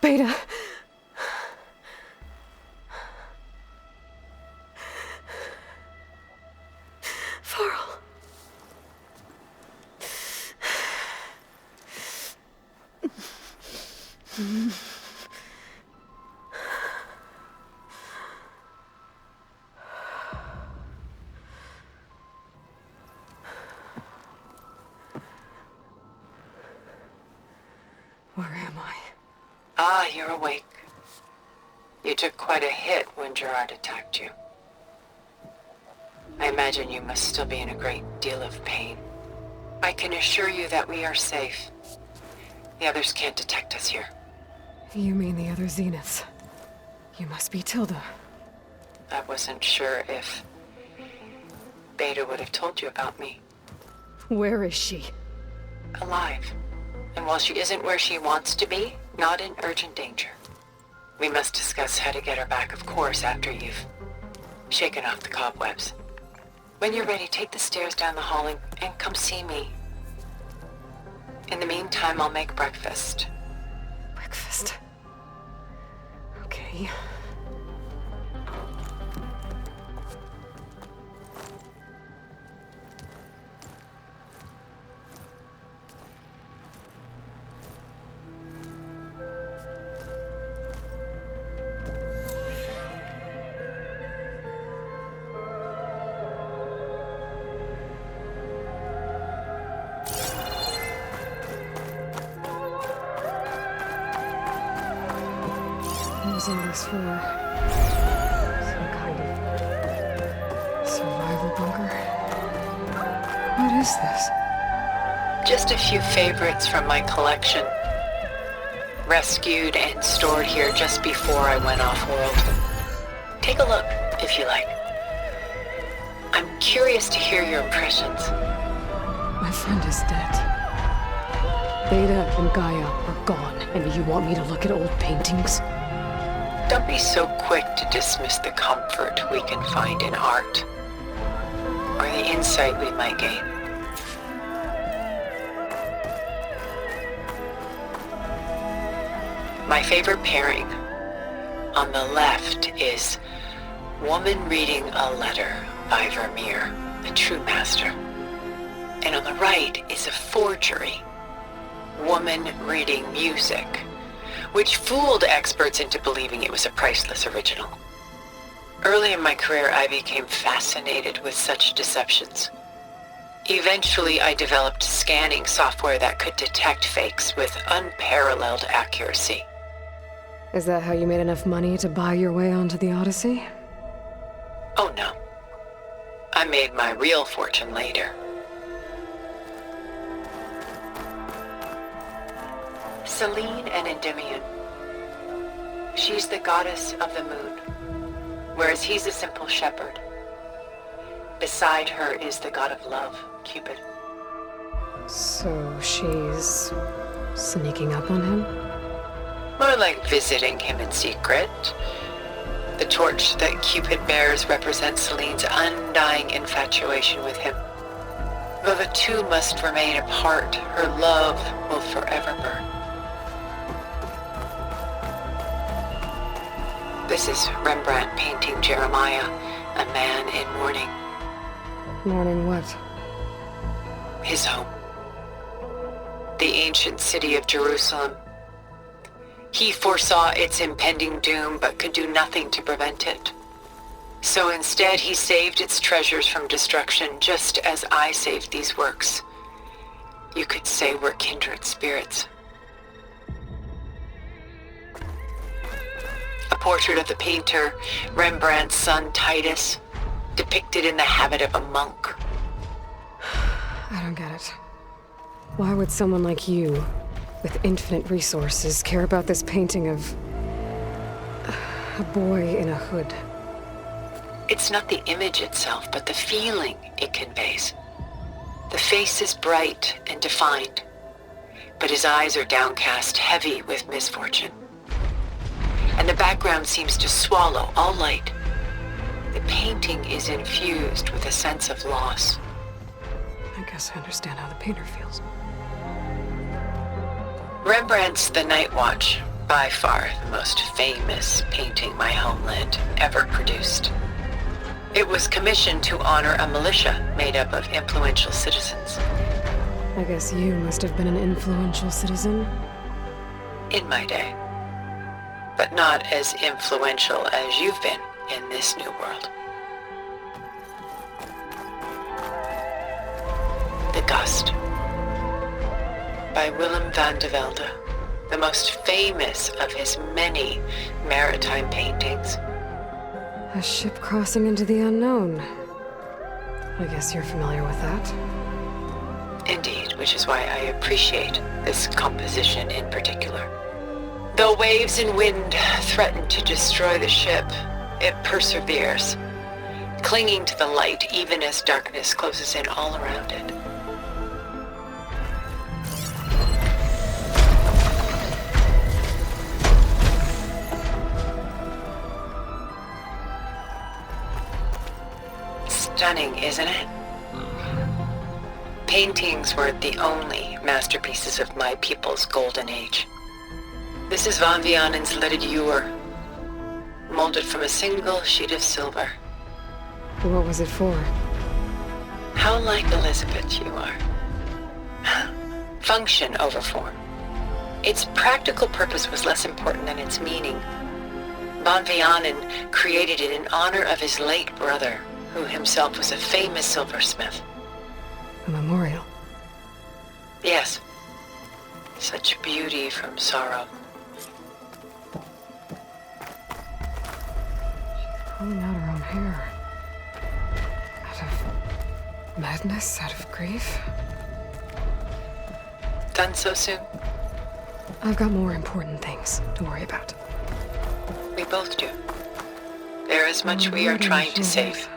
Beta. Farrell. Where am I? Ah, you're awake. You took quite a hit when Gerard attacked you. I imagine you must still be in a great deal of pain. I can assure you that we are safe. The others can't detect us here. You mean the other Zeniths? You must be Tilda. I wasn't sure if Beta would have told you about me. Where is she? Alive. And while she isn't where she wants to be, not in urgent danger. We must discuss how to get her back, of course, after you've shaken off the cobwebs. When you're ready, take the stairs down the hall and come see me. In the meantime, I'll make breakfast. Breakfast. Okay. Using this for some kind of survival bunker. What is this? Just a few favorites from my collection. Rescued and stored here just before I went off-world. Take a look, if you like. I'm curious to hear your impressions. My friend is dead. Beta and Gaia are gone, and you want me to look at old paintings? Don't be so quick to dismiss the comfort we can find in art, or the insight we might gain. My favorite pairing on the left is Woman Reading a Letter by Vermeer, a true master. And on the right is a forgery, Woman Reading Music, which fooled experts into believing it was a priceless original. Early in my career, I became fascinated with such deceptions. Eventually, I developed scanning software that could detect fakes with unparalleled accuracy. Is that how you made enough money to buy your way onto the Odyssey? Oh no. I made my real fortune later. Selene and Endymion. She's the goddess of the moon, whereas he's a simple shepherd. Beside her is the god of love, Cupid. So she's sneaking up on him? More like visiting him in secret. The torch that Cupid bears represents Selene's undying infatuation with him. Though the two must remain apart, her love will forever burn. This is Rembrandt painting Jeremiah, a man in mourning. Mourning what? His home. The ancient city of Jerusalem. He foresaw its impending doom, but could do nothing to prevent it. So instead, he saved its treasures from destruction, just as I saved these works. You could say we're kindred spirits. A portrait of the painter, Rembrandt's son Titus, depicted in the habit of a monk. I don't get it. Why would someone like you, with infinite resources, care about this painting of a boy in a hood? It's not the image itself, but the feeling it conveys. The face is bright and defined, but his eyes are downcast, heavy with misfortune. And the background seems to swallow all light. The painting is infused with a sense of loss. I guess I understand how the painter feels. Rembrandt's The Night Watch By far the most famous painting my homeland ever produced. It was commissioned to honor a militia made up of influential citizens. I guess you must have been an influential citizen. In my day. But not as influential as you've been in this new world. The Gust. By Willem van de Velde, the most famous of his many maritime paintings. A ship crossing into the unknown. I guess you're familiar with that. Indeed, which is why I appreciate this composition in particular. Though waves and wind threaten to destroy the ship, it perseveres, clinging to the light even as darkness closes in all around it. Stunning, isn't it? Paintings weren't the only masterpieces of my people's golden age. This is Van Vianen's leaded ewer, molded from a single sheet of silver. What was it for? How like Elizabeth you are. Function over form. Its practical purpose was less important than its meaning. Van Vianen created it in honor of his late brother, who himself was a famous silversmith. A memorial? Yes. Such beauty from sorrow. Pulling out her own hair. Out of madness? Out of grief? Done so soon? I've got more important things to worry about. We both do. There is much we are trying to save.